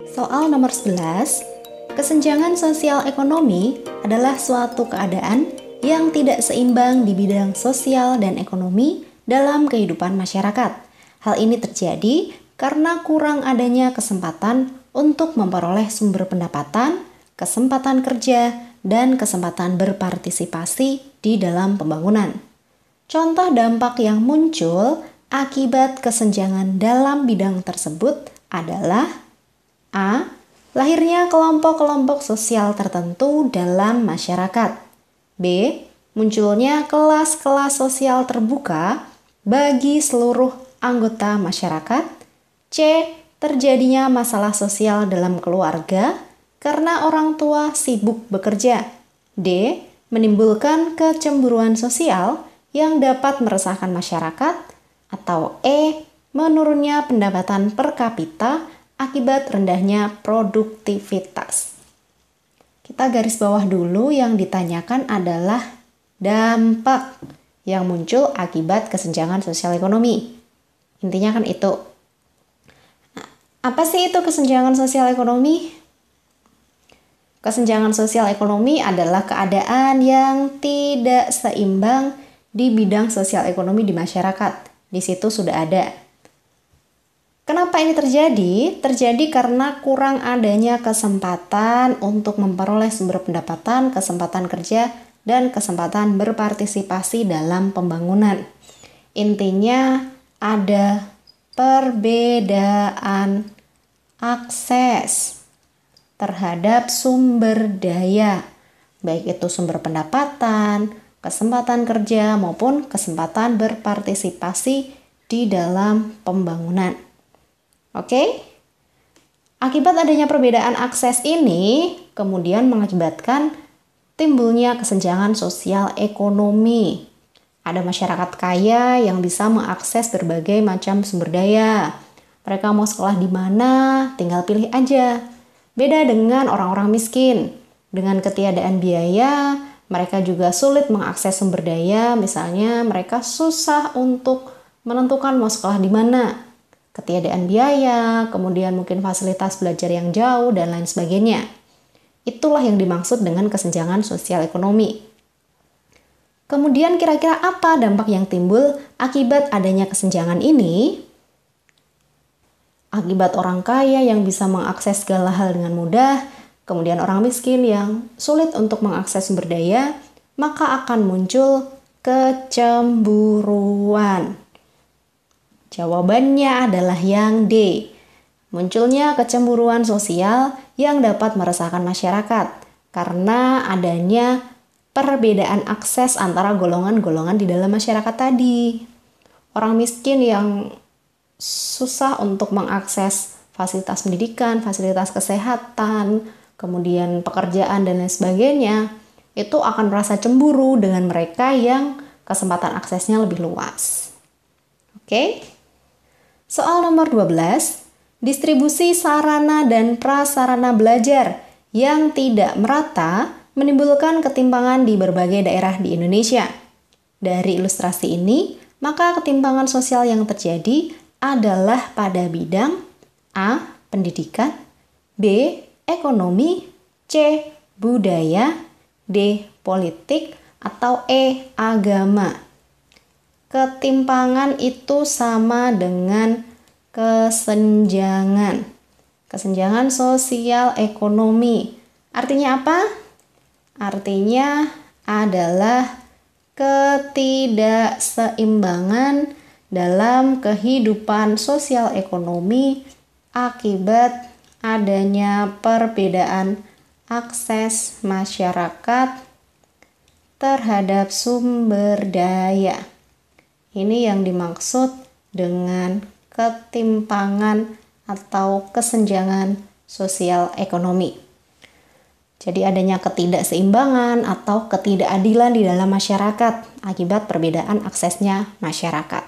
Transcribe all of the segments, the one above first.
Soal nomor 11, kesenjangan sosial ekonomi adalah suatu keadaan yang tidak seimbang di bidang sosial dan ekonomi dalam kehidupan masyarakat. Hal ini terjadi karena kurang adanya kesempatan untuk memperoleh sumber pendapatan, kesempatan kerja, dan kesempatan berpartisipasi di dalam pembangunan. Contoh dampak yang muncul akibat kesenjangan dalam bidang tersebut adalah A. Lahirnya kelompok-kelompok sosial tertentu dalam masyarakat. B. Munculnya kelas-kelas sosial terbuka bagi seluruh anggota masyarakat. C. Terjadinya masalah sosial dalam keluarga karena orang tua sibuk bekerja. D. Menimbulkan kecemburuan sosial yang dapat meresahkan masyarakat. Atau E. Menurunnya pendapatan per kapita akibat rendahnya produktivitas. Kita garis bawah dulu, yang ditanyakan adalah dampak yang muncul akibat kesenjangan sosial ekonomi. Intinya kan itu. Nah, apa sih itu kesenjangan sosial ekonomi? Kesenjangan sosial ekonomi adalah keadaan yang tidak seimbang di bidang sosial ekonomi di masyarakat. Di situ sudah ada. Kenapa ini terjadi? Terjadi karena kurang adanya kesempatan untuk memperoleh sumber pendapatan, kesempatan kerja, dan kesempatan berpartisipasi dalam pembangunan. Intinya ada perbedaan akses terhadap sumber daya, baik itu sumber pendapatan, kesempatan kerja, maupun kesempatan berpartisipasi di dalam pembangunan. Oke? Akibat adanya perbedaan akses ini kemudian mengakibatkan timbulnya kesenjangan sosial ekonomi. Ada masyarakat kaya yang bisa mengakses berbagai macam sumber daya. Mereka mau sekolah di mana, tinggal pilih aja. Beda dengan orang-orang miskin. Dengan ketiadaan biaya, mereka juga sulit mengakses sumber daya. Misalnya mereka susah untuk menentukan mau sekolah di mana. Ketiadaan biaya, kemudian mungkin fasilitas belajar yang jauh, dan lain sebagainya. Itulah yang dimaksud dengan kesenjangan sosial ekonomi. Kemudian kira-kira apa dampak yang timbul akibat adanya kesenjangan ini? Akibat orang kaya yang bisa mengakses segala hal dengan mudah, kemudian orang miskin yang sulit untuk mengakses sumber daya, maka akan muncul kecemburuan. Jawabannya adalah yang D. Munculnya kecemburuan sosial yang dapat meresahkan masyarakat karena adanya perbedaan akses antara golongan-golongan di dalam masyarakat tadi. Orang miskin yang susah untuk mengakses fasilitas pendidikan, fasilitas kesehatan, kemudian pekerjaan, dan lain sebagainya, itu akan merasa cemburu dengan mereka yang kesempatan aksesnya lebih luas. Oke? Soal nomor 12, distribusi sarana dan prasarana belajar yang tidak merata menimbulkan ketimpangan di berbagai daerah di Indonesia. Dari ilustrasi ini, maka ketimpangan sosial yang terjadi adalah pada bidang A. Pendidikan, B. Ekonomi, C. Budaya, D. Politik, atau E. Agama. Ketimpangan itu sama dengan kesenjangan. Kesenjangan sosial ekonomi. Artinya apa? Artinya adalah ketidakseimbangan dalam kehidupan sosial ekonomi akibat adanya perbedaan akses masyarakat terhadap sumber daya. Ini yang dimaksud dengan ketimpangan atau kesenjangan sosial ekonomi. Jadi adanya ketidakseimbangan atau ketidakadilan di dalam masyarakat akibat perbedaan aksesnya masyarakat.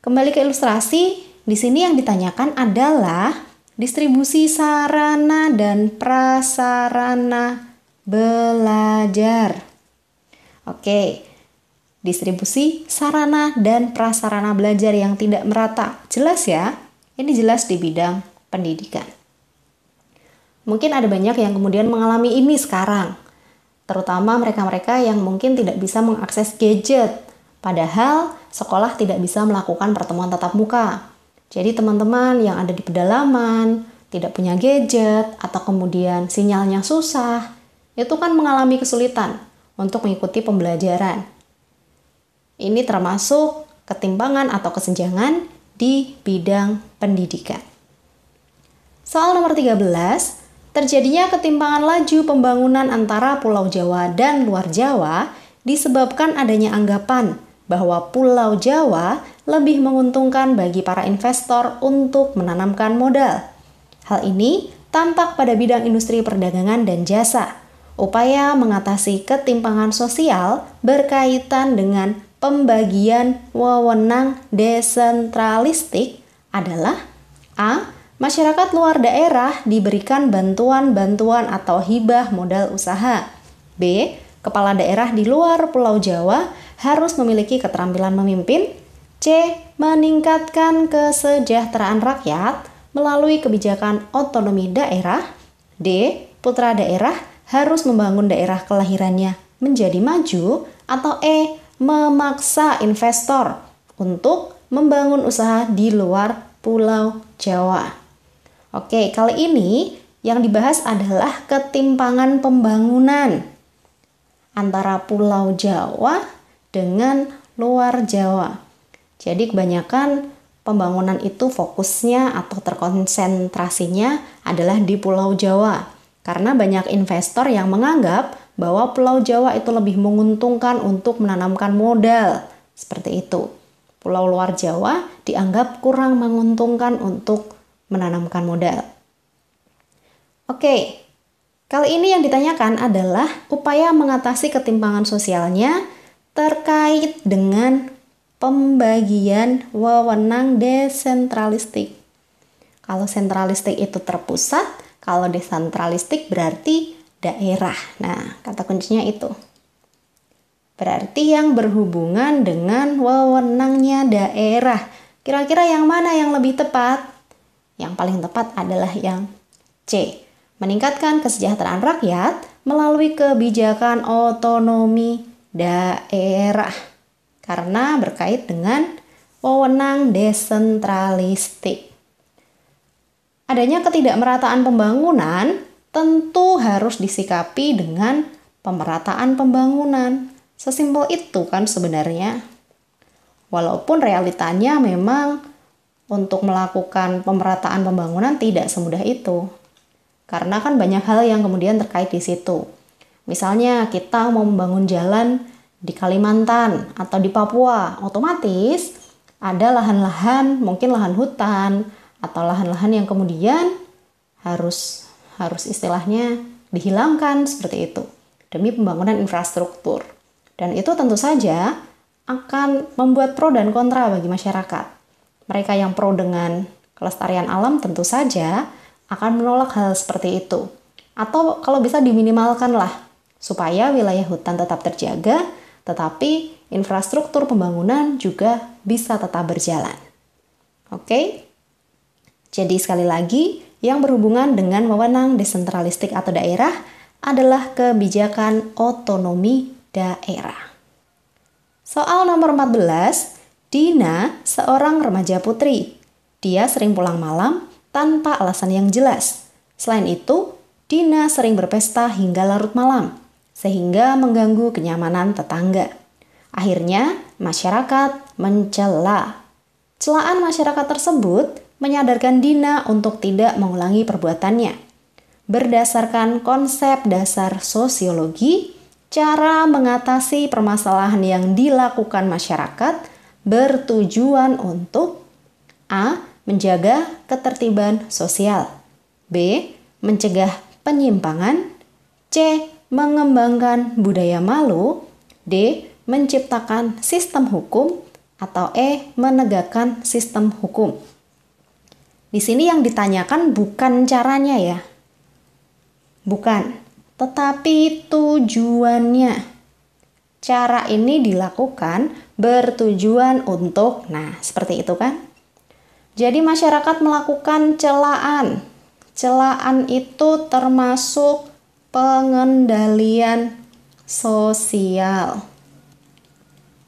Kembali ke ilustrasi, di sini yang ditanyakan adalah distribusi sarana dan prasarana belajar. Oke. Distribusi sarana dan prasarana belajar yang tidak merata. Jelas ya? Ini jelas di bidang pendidikan. Mungkin ada banyak yang kemudian mengalami ini sekarang, terutama mereka-mereka yang mungkin tidak bisa mengakses gadget, padahal sekolah tidak bisa melakukan pertemuan tatap muka. Jadi teman-teman yang ada di pedalaman, tidak punya gadget, atau kemudian sinyalnya susah, itu kan mengalami kesulitan untuk mengikuti pembelajaran. Ini termasuk ketimpangan atau kesenjangan di bidang pendidikan. Soal nomor 13, terjadinya ketimpangan laju pembangunan antara Pulau Jawa dan luar Jawa disebabkan adanya anggapan bahwa Pulau Jawa lebih menguntungkan bagi para investor untuk menanamkan modal. Hal ini tampak pada bidang industri perdagangan dan jasa. Upaya mengatasi ketimpangan sosial berkaitan dengan pembagian wewenang desentralistik adalah A. Masyarakat luar daerah diberikan bantuan-bantuan atau hibah modal usaha. B. Kepala daerah di luar Pulau Jawa harus memiliki keterampilan memimpin. C. Meningkatkan kesejahteraan rakyat melalui kebijakan otonomi daerah. D. Putra daerah harus membangun daerah kelahirannya menjadi maju. Atau E. Memaksa investor untuk membangun usaha di luar Pulau Jawa. Oke, kali ini yang dibahas adalah ketimpangan pembangunan antara Pulau Jawa dengan luar Jawa. Jadi kebanyakan pembangunan itu fokusnya atau terkonsentrasinya adalah di Pulau Jawa. Karena banyak investor yang menganggap bahwa Pulau Jawa itu lebih menguntungkan untuk menanamkan modal. Seperti itu. Pulau luar Jawa dianggap kurang menguntungkan untuk menanamkan modal. Oke, kali ini yang ditanyakan adalah upaya mengatasi ketimpangan sosialnya terkait dengan pembagian wewenang desentralistik. Kalau sentralistik itu terpusat, kalau desentralistik berarti daerah. Nah, kata kuncinya itu. Berarti yang berhubungan dengan wewenangnya daerah. Kira-kira yang mana yang lebih tepat? Yang paling tepat adalah yang C. Meningkatkan kesejahteraan rakyat melalui kebijakan otonomi daerah. Karena berkait dengan wewenang desentralistik. Adanya ketidakmerataan pembangunan tentu harus disikapi dengan pemerataan pembangunan. Sesimpel itu kan sebenarnya. Walaupun realitanya memang untuk melakukan pemerataan pembangunan tidak semudah itu. Karena kan banyak hal yang kemudian terkait di situ. Misalnya kita mau membangun jalan di Kalimantan atau di Papua, otomatis ada lahan-lahan, mungkin lahan hutan atau lahan-lahan yang kemudian harus istilahnya dihilangkan seperti itu demi pembangunan infrastruktur. Dan itu tentu saja akan membuat pro dan kontra bagi masyarakat. Mereka yang pro dengan kelestarian alam tentu saja akan menolak hal seperti itu. Atau kalau bisa diminimalkan lah supaya wilayah hutan tetap terjaga, tetapi infrastruktur pembangunan juga bisa tetap berjalan. Oke? Jadi sekali lagi, yang berhubungan dengan wewenang desentralistik atau daerah adalah kebijakan otonomi daerah. Soal nomor 14, Dina seorang remaja putri. Dia sering pulang malam tanpa alasan yang jelas. Selain itu, Dina sering berpesta hingga larut malam, sehingga mengganggu kenyamanan tetangga. Akhirnya, masyarakat mencela. Celaan masyarakat tersebut menyadarkan Dina untuk tidak mengulangi perbuatannya. Berdasarkan konsep dasar sosiologi, cara mengatasi permasalahan yang dilakukan masyarakat bertujuan untuk A. Menjaga ketertiban sosial. B. Mencegah penyimpangan. C. Mengembangkan budaya malu. D. Menciptakan sistem hukum. Atau E. Menegakkan sistem hukum. Di sini yang ditanyakan bukan caranya ya. Bukan, tetapi tujuannya. Cara ini dilakukan bertujuan untuk, nah seperti itu kan. Jadi masyarakat melakukan celaan celaan itu termasuk pengendalian sosial.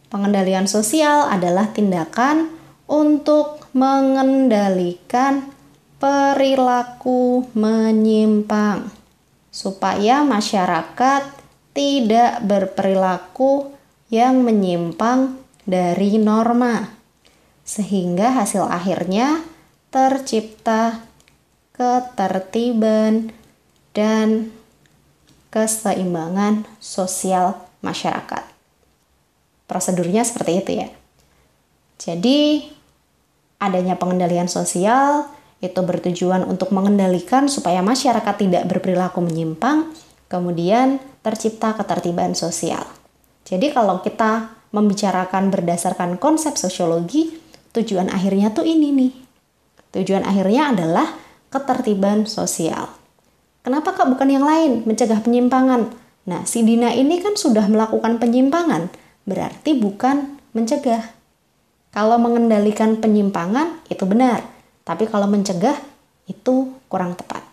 Pengendalian sosial adalah tindakan untuk mengendalikan perilaku menyimpang supaya masyarakat tidak berperilaku yang menyimpang dari norma, sehingga hasil akhirnya tercipta ketertiban dan keseimbangan sosial masyarakat. Prosedurnya seperti itu ya. Jadi, adanya pengendalian sosial itu bertujuan untuk mengendalikan supaya masyarakat tidak berperilaku menyimpang, kemudian tercipta ketertiban sosial. Jadi kalau kita membicarakan berdasarkan konsep sosiologi, tujuan akhirnya tuh ini nih. Tujuan akhirnya adalah ketertiban sosial. Kenapa Kak bukan yang lain, mencegah penyimpangan? Nah, si Dina ini kan sudah melakukan penyimpangan, berarti bukan mencegah. Kalau mengendalikan penyimpangan itu benar, tapi kalau mencegah itu kurang tepat.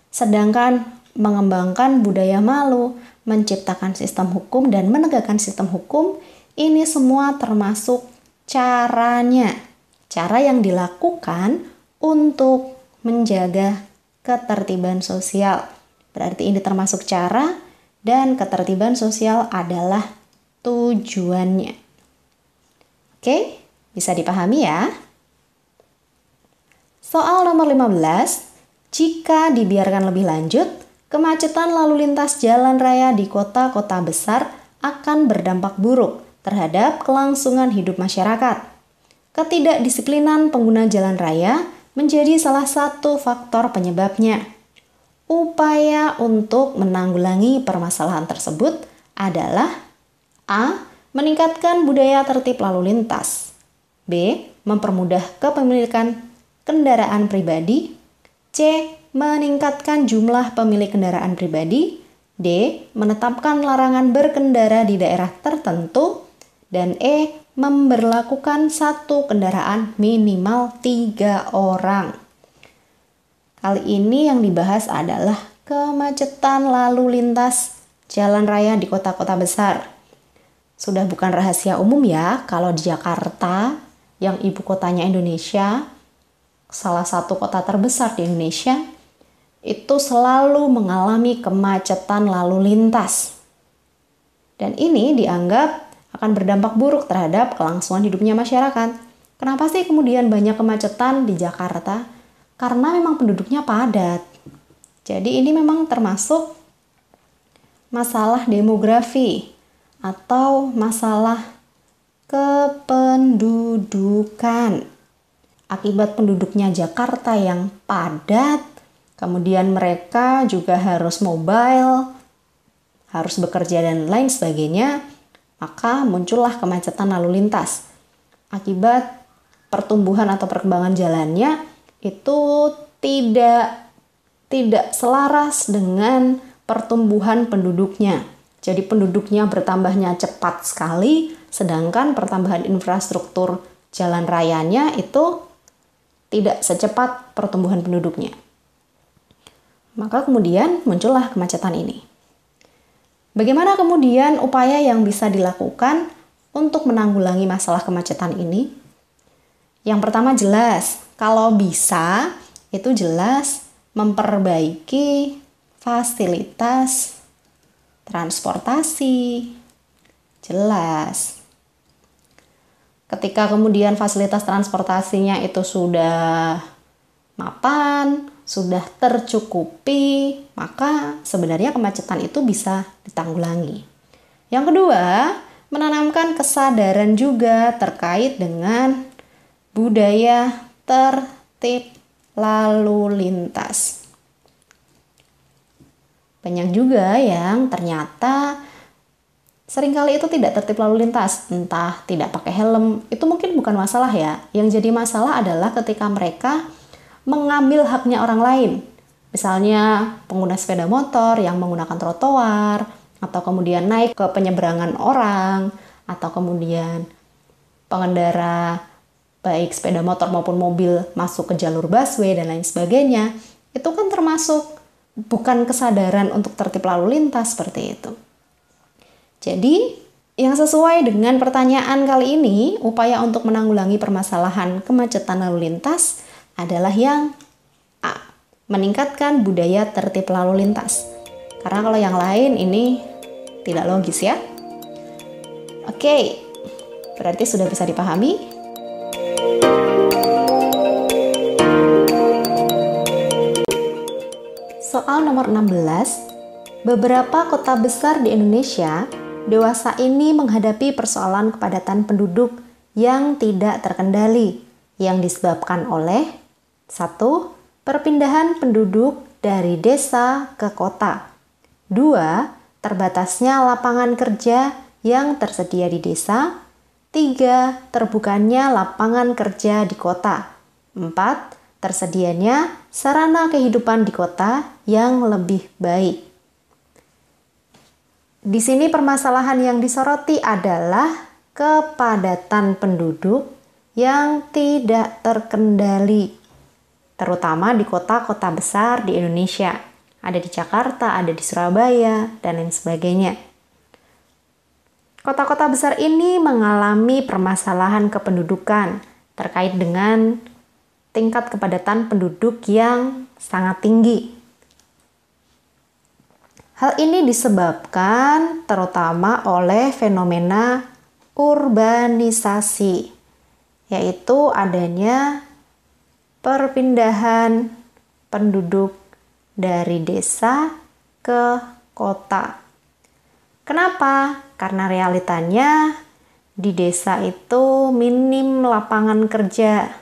Sedangkan mengembangkan budaya malu, menciptakan sistem hukum dan menegakkan sistem hukum, ini semua termasuk caranya. Cara yang dilakukan untuk menjaga ketertiban sosial. Berarti ini termasuk cara dan ketertiban sosial adalah tujuannya. Oke, bisa dipahami ya? Soal nomor 15, jika dibiarkan lebih lanjut, kemacetan lalu lintas jalan raya di kota-kota besar akan berdampak buruk terhadap kelangsungan hidup masyarakat. Ketidakdisiplinan pengguna jalan raya menjadi salah satu faktor penyebabnya. Upaya untuk menanggulangi permasalahan tersebut adalah A. Meningkatkan budaya tertib lalu lintas. B. Mempermudah kepemilikan kendaraan pribadi. C. Meningkatkan jumlah pemilik kendaraan pribadi. D. Menetapkan larangan berkendara di daerah tertentu. Dan E. Memberlakukan satu kendaraan minimal 3 orang. Kali ini yang dibahas adalah kemacetan lalu lintas jalan raya di kota-kota besar. Sudah bukan rahasia umum ya, kalau di Jakarta yang ibu kotanya Indonesia, salah satu kota terbesar di Indonesia, itu selalu mengalami kemacetan lalu lintas. Dan ini dianggap akan berdampak buruk terhadap kelangsungan hidupnya masyarakat. Kenapa sih kemudian banyak kemacetan di Jakarta? Karena memang penduduknya padat. Jadi ini memang termasuk masalah demografi atau masalah kependudukan. Akibat penduduknya Jakarta yang padat, kemudian mereka juga harus mobile, harus bekerja dan lain sebagainya, maka muncullah kemacetan lalu lintas. Akibat pertumbuhan atau perkembangan jalannya itu tidak selaras dengan pertumbuhan penduduknya. Jadi penduduknya bertambahnya cepat sekali, sedangkan pertambahan infrastruktur jalan rayanya itu tidak secepat pertumbuhan penduduknya. Maka kemudian muncullah kemacetan ini. Bagaimana kemudian upaya yang bisa dilakukan untuk menanggulangi masalah kemacetan ini? Yang pertama jelas, kalau bisa itu jelas memperbaiki fasilitas transportasi. Jelas. Ketika kemudian fasilitas transportasinya itu sudah mapan, sudah tercukupi, maka sebenarnya kemacetan itu bisa ditanggulangi. Yang kedua, menanamkan kesadaran juga terkait dengan budaya tertib lalu lintas. Banyak juga yang ternyata seringkali itu tidak tertib lalu lintas, entah tidak pakai helm, itu mungkin bukan masalah ya. Yang jadi masalah adalah ketika mereka mengambil haknya orang lain. Misalnya pengguna sepeda motor yang menggunakan trotoar, atau kemudian naik ke penyeberangan orang, atau kemudian pengendara baik sepeda motor maupun mobil masuk ke jalur busway dan lain sebagainya, itu kan termasuk bukan kesadaran untuk tertib lalu lintas seperti itu. Jadi, yang sesuai dengan pertanyaan kali ini, upaya untuk menanggulangi permasalahan kemacetan lalu lintas adalah yang A, meningkatkan budaya tertib lalu lintas. Karena kalau yang lain ini tidak logis ya. Oke, berarti sudah bisa dipahami. Soal nomor 16, beberapa kota besar di Indonesia dewasa ini menghadapi persoalan kepadatan penduduk yang tidak terkendali yang disebabkan oleh 1. Perpindahan penduduk dari desa ke kota. 2. Terbatasnya lapangan kerja yang tersedia di desa. 3. Terbukanya lapangan kerja di kota. 4. Tersedianya sarana kehidupan di kota yang lebih baik. Di sini permasalahan yang disoroti adalah kepadatan penduduk yang tidak terkendali, terutama di kota-kota besar di Indonesia. Ada di Jakarta, ada di Surabaya, dan lain sebagainya. Kota-kota besar ini mengalami permasalahan kependudukan terkait dengan tingkat kepadatan penduduk yang sangat tinggi. Hal ini disebabkan terutama oleh fenomena urbanisasi, yaitu adanya perpindahan penduduk dari desa ke kota. Kenapa? Karena realitanya di desa itu minim lapangan kerja.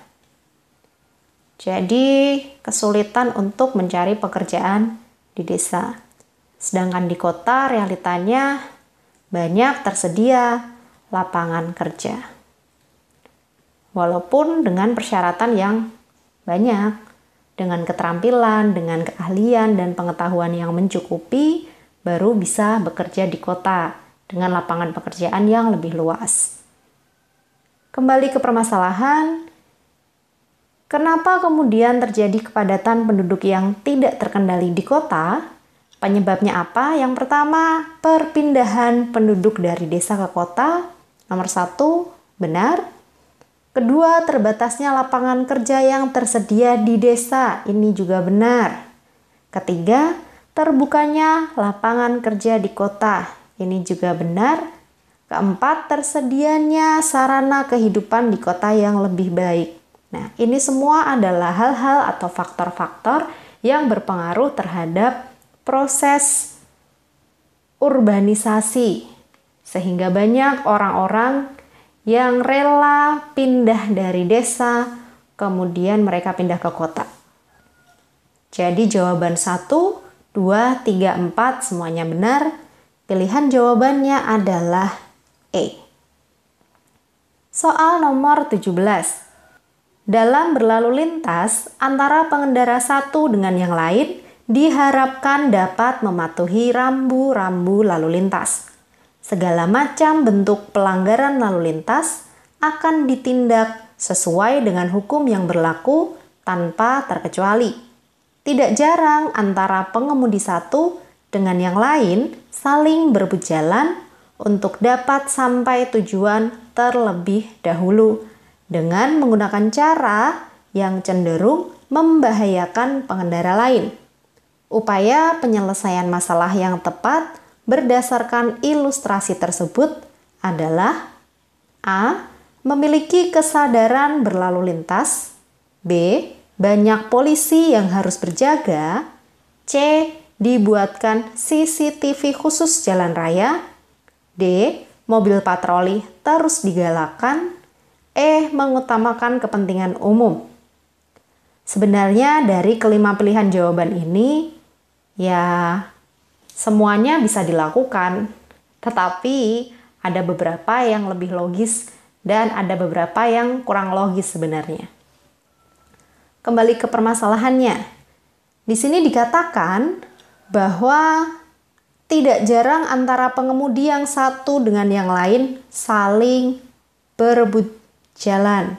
Jadi kesulitan untuk mencari pekerjaan di desa. Sedangkan di kota realitanya banyak tersedia lapangan kerja. Walaupun dengan persyaratan yang banyak, dengan keterampilan, dengan keahlian dan pengetahuan yang mencukupi, baru bisa bekerja di kota dengan lapangan pekerjaan yang lebih luas. Kembali ke permasalahan, kenapa kemudian terjadi kepadatan penduduk yang tidak terkendali di kota? Penyebabnya apa? Yang pertama, perpindahan penduduk dari desa ke kota. Nomor 1, benar. Kedua, terbatasnya lapangan kerja yang tersedia di desa. Ini juga benar. Ketiga, terbukanya lapangan kerja di kota. Ini juga benar. Keempat, tersedianya sarana kehidupan di kota yang lebih baik. Nah, ini semua adalah hal-hal atau faktor-faktor yang berpengaruh terhadap proses urbanisasi, sehingga banyak orang-orang yang rela pindah dari desa, kemudian mereka pindah ke kota. Jadi jawaban 1, 2, 3, 4 semuanya benar. Pilihan jawabannya adalah E. Soal nomor 17. Dalam berlalu lintas antara pengendara satu dengan yang lain, diharapkan dapat mematuhi rambu-rambu lalu lintas. Segala macam bentuk pelanggaran lalu lintas akan ditindak sesuai dengan hukum yang berlaku tanpa terkecuali. Tidak jarang antara pengemudi satu dengan yang lain saling berebut jalan untuk dapat sampai tujuan terlebih dahulu dengan menggunakan cara yang cenderung membahayakan pengendara lain. Upaya penyelesaian masalah yang tepat berdasarkan ilustrasi tersebut adalah A. Memiliki kesadaran berlalu lintas. B. Banyak polisi yang harus berjaga. C. Dibuatkan CCTV khusus jalan raya. D. Mobil patroli terus digalakkan. E. Mengutamakan kepentingan umum. Sebenarnya dari kelima pilihan jawaban ini, ya semuanya bisa dilakukan, tetapi ada beberapa yang lebih logis dan ada beberapa yang kurang logis sebenarnya. Kembali ke permasalahannya. Di sini dikatakan bahwa tidak jarang antara pengemudi yang satu dengan yang lain saling berebut jalan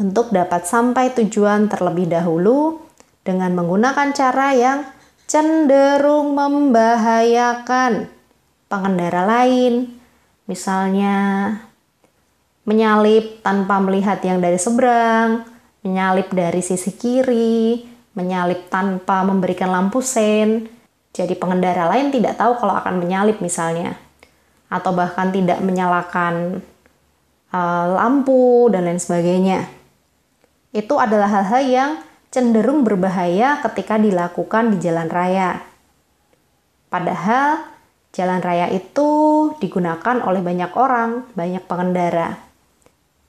untuk dapat sampai tujuan terlebih dahulu dengan menggunakan cara yang cenderung membahayakan pengendara lain, misalnya menyalip tanpa melihat yang dari seberang, menyalip dari sisi kiri, menyalip tanpa memberikan lampu sen. Jadi pengendara lain tidak tahu kalau akan menyalip misalnya. Atau bahkan tidak menyalakan lampu dan lain sebagainya. Itu adalah hal-hal yang cenderung berbahaya ketika dilakukan di jalan raya. Padahal jalan raya itu digunakan oleh banyak orang, banyak pengendara.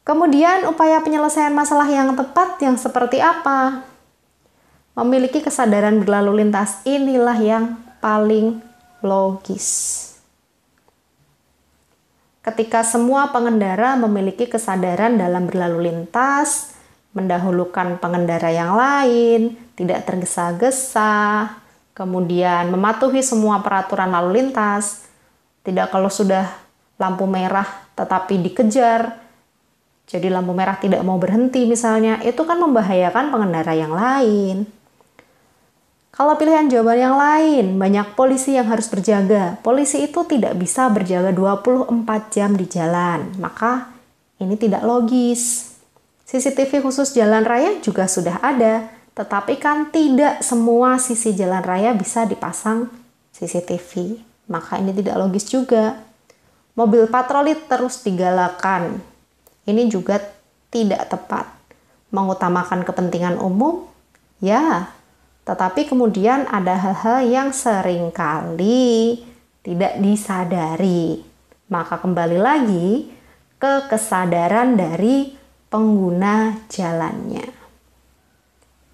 Kemudian upaya penyelesaian masalah yang tepat yang seperti apa? Memiliki kesadaran berlalu lintas inilah yang paling logis. Ketika semua pengendara memiliki kesadaran dalam berlalu lintas, mendahulukan pengendara yang lain, tidak tergesa-gesa, kemudian mematuhi semua peraturan lalu lintas, tidak kalau sudah lampu merah tetapi dikejar, jadi lampu merah tidak mau berhenti misalnya, itu kan membahayakan pengendara yang lain. Kalau pilihan jawaban yang lain, banyak polisi yang harus berjaga. Polisi itu tidak bisa berjaga 24 jam di jalan, maka ini tidak logis. CCTV khusus jalan raya juga sudah ada, tetapi kan tidak semua sisi jalan raya bisa dipasang CCTV. Maka ini tidak logis juga. Mobil patroli terus digalakan. Ini juga tidak tepat. Mengutamakan kepentingan umum, ya, tetapi kemudian ada hal-hal yang seringkali tidak disadari. Maka kembali lagi ke kesadaran dari pengguna jalannya.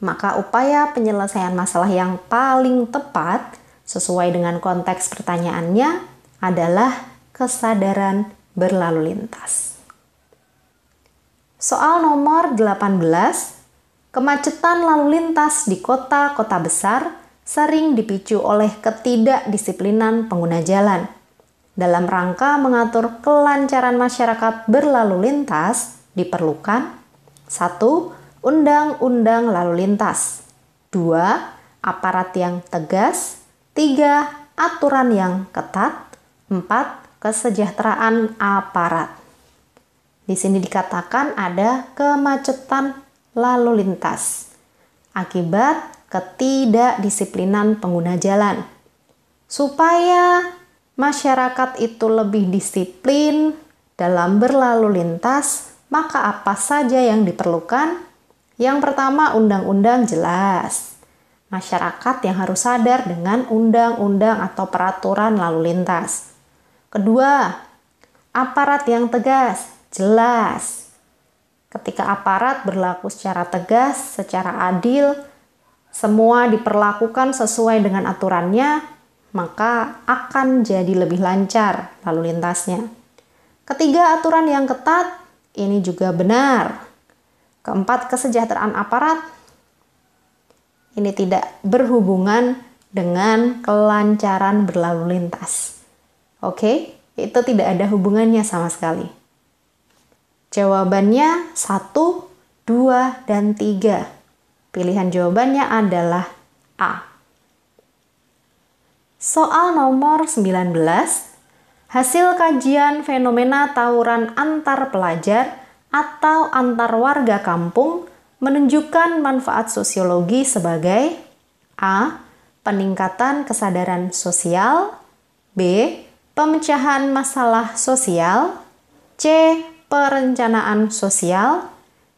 Maka upaya penyelesaian masalah yang paling tepat sesuai dengan konteks pertanyaannya adalah kesadaran berlalu lintas. Soal nomor 18, kemacetan lalu lintas di kota-kota besar sering dipicu oleh ketidakdisiplinan pengguna jalan. Dalam rangka mengatur kelancaran masyarakat berlalu lintas, diperlukan 1. Undang-undang lalu lintas. 2. Aparat yang tegas. 3. Aturan yang ketat. 4. Kesejahteraan aparat. Di sini dikatakan ada kemacetan lalu lintas akibat ketidakdisiplinan pengguna jalan. Supaya masyarakat itu lebih disiplin dalam berlalu lintas, maka apa saja yang diperlukan? Yang pertama, undang-undang jelas. Masyarakat yang harus sadar dengan undang-undang atau peraturan lalu lintas. Kedua, aparat yang tegas. Jelas, ketika aparat berlaku secara tegas, secara adil, semua diperlakukan sesuai dengan aturannya, maka akan jadi lebih lancar lalu lintasnya. Ketiga, aturan yang ketat, ini juga benar. Keempat, kesejahteraan aparat, ini tidak berhubungan dengan kelancaran berlalu lintas. Oke, itu tidak ada hubungannya sama sekali. Jawabannya 1, 2, dan 3. Pilihan jawabannya adalah A. Soal nomor 19. Hasil kajian fenomena tawuran antar pelajar atau antar warga kampung menunjukkan manfaat sosiologi sebagai A. Peningkatan kesadaran sosial. B. Pemecahan masalah sosial. C. Perencanaan sosial.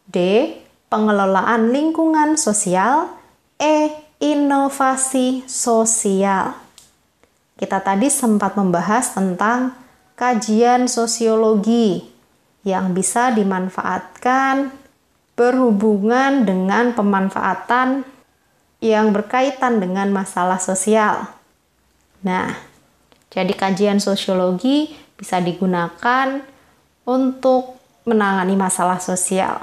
D. Pengelolaan lingkungan sosial. E. Inovasi sosial. Kita tadi sempat membahas tentang kajian sosiologi yang bisa dimanfaatkan berhubungan dengan pemanfaatan yang berkaitan dengan masalah sosial. Nah, jadi kajian sosiologi bisa digunakan untuk menangani masalah sosial.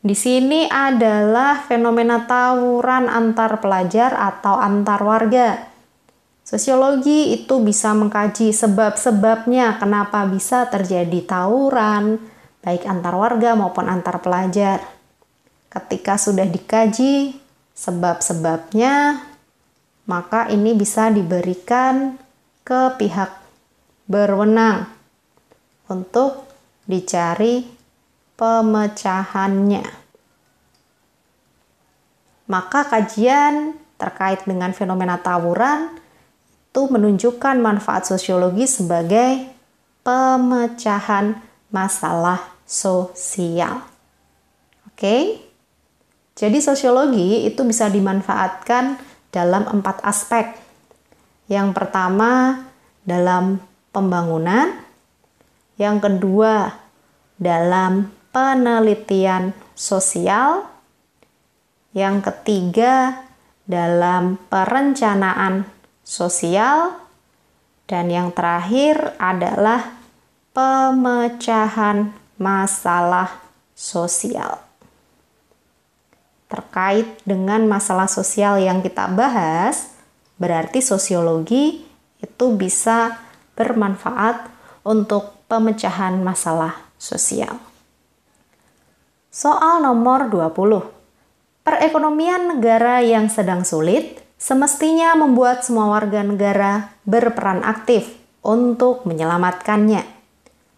Di sini adalah fenomena tawuran antar pelajar atau antar warga. Sosiologi itu bisa mengkaji sebab-sebabnya kenapa bisa terjadi tawuran, baik antar warga maupun antar pelajar. Ketika sudah dikaji sebab-sebabnya, maka ini bisa diberikan ke pihak berwenang untuk dicari pemecahannya. Maka kajian terkait dengan fenomena tawuran itu menunjukkan manfaat sosiologi sebagai pemecahan masalah sosial. Oke? Jadi sosiologi itu bisa dimanfaatkan dalam 4 aspek. Yang pertama dalam pembangunan, yang kedua dalam penelitian sosial, yang ketiga dalam perencanaan sosial, dan yang terakhir adalah pemecahan masalah sosial. Terkait dengan masalah sosial yang kita bahas, berarti sosiologi itu bisa bermanfaat untuk pemecahan masalah sosial. Soal nomor 20. Perekonomian negara yang sedang sulit semestinya membuat semua warga negara berperan aktif untuk menyelamatkannya.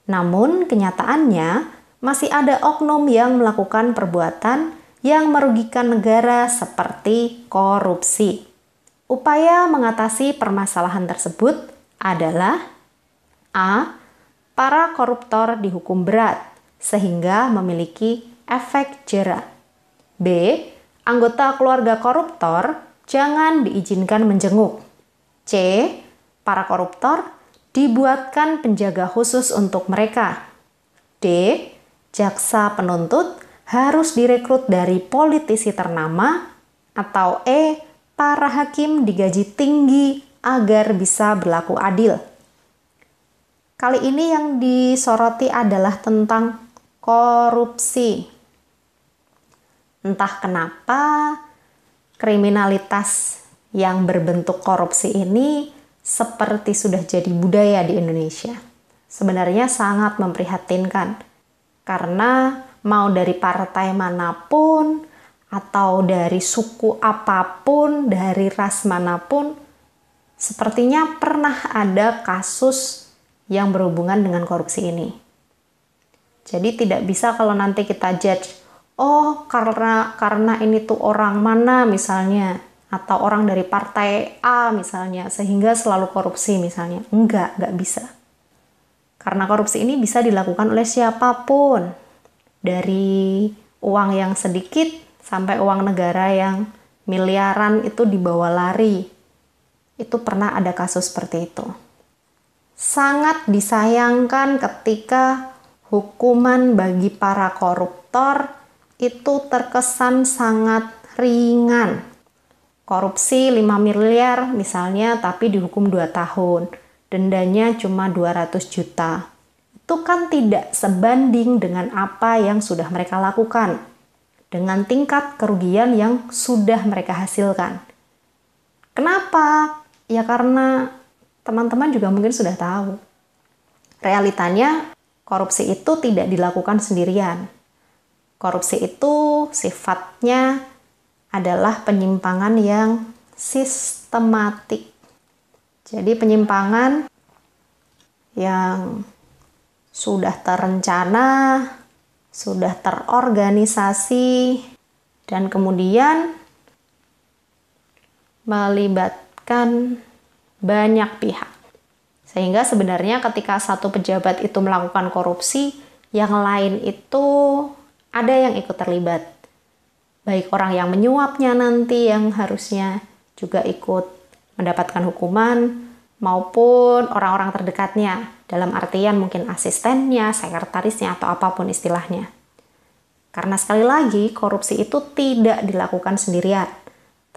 Namun kenyataannya masih ada oknum yang melakukan perbuatan yang merugikan negara seperti korupsi. Upaya mengatasi permasalahan tersebut adalah A. Para koruptor dihukum berat sehingga memiliki efek jera. B. Anggota keluarga koruptor jangan diizinkan menjenguk. C. Para koruptor dibuatkan penjaga khusus untuk mereka. D. Jaksa penuntut harus direkrut dari politisi ternama. Atau E. Para hakim digaji tinggi agar bisa berlaku adil. Kali ini yang disoroti adalah tentang korupsi. Entah kenapa kriminalitas yang berbentuk korupsi ini seperti sudah jadi budaya di Indonesia. Sebenarnya sangat memprihatinkan karena mau dari partai manapun atau dari suku apapun, dari ras manapun, sepertinya pernah ada kasus yang berhubungan dengan korupsi ini. Jadi tidak bisa kalau nanti kita judge, oh karena ini tuh orang mana misalnya, atau orang dari partai A misalnya, sehingga selalu korupsi misalnya. Enggak bisa. Karena korupsi ini bisa dilakukan oleh siapapun. Dari uang yang sedikit sampai uang negara yang miliaran itu dibawa lari. Itu pernah ada kasus seperti itu. Sangat disayangkan ketika hukuman bagi para koruptor itu terkesan sangat ringan. Korupsi 5 miliar misalnya tapi dihukum 2 tahun. Dendanya cuma 200 juta. Itu kan tidak sebanding dengan apa yang sudah mereka lakukan. Dengan tingkat kerugian yang sudah mereka hasilkan. Kenapa? Ya karena teman-teman juga mungkin sudah tahu. Realitanya korupsi itu tidak dilakukan sendirian. Korupsi itu sifatnya adalah penyimpangan yang sistematik. Jadi penyimpangan yang sudah terencana, sudah terorganisasi, dan kemudian melibatkan banyak pihak. Sehingga sebenarnya ketika satu pejabat itu melakukan korupsi, yang lain itu ada yang ikut terlibat. Baik orang yang menyuapnya nanti yang harusnya juga ikut mendapatkan hukuman, maupun orang-orang terdekatnya, dalam artian mungkin asistennya, sekretarisnya, atau apapun istilahnya. Karena sekali lagi, korupsi itu tidak dilakukan sendirian,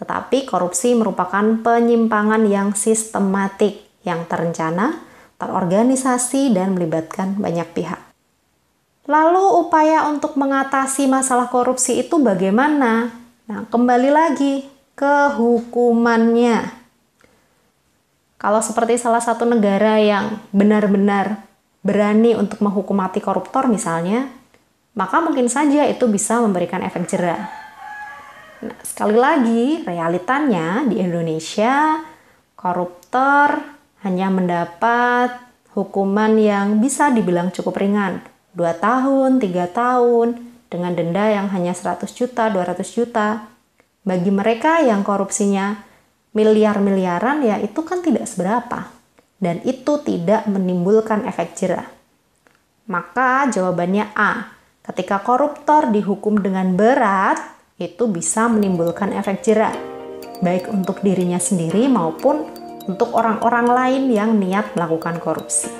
tetapi korupsi merupakan penyimpangan yang sistematik, yang terencana, terorganisasi, dan melibatkan banyak pihak. Lalu upaya untuk mengatasi masalah korupsi itu bagaimana? Nah, kembali lagi ke hukumannya. Kalau seperti salah satu negara yang benar-benar berani untuk menghukum mati koruptor misalnya, maka mungkin saja itu bisa memberikan efek jera. Nah, sekali lagi, realitanya di Indonesia, koruptor hanya mendapat hukuman yang bisa dibilang cukup ringan. 2 tahun, 3 tahun, dengan denda yang hanya 100 juta, 200 juta. Bagi mereka yang korupsinya miliar-miliaran, ya itu kan tidak seberapa. Dan itu tidak menimbulkan efek jera. Maka jawabannya A. Ketika koruptor dihukum dengan berat, itu bisa menimbulkan efek jera, baik untuk dirinya sendiri maupun untuk orang-orang lain yang niat melakukan korupsi.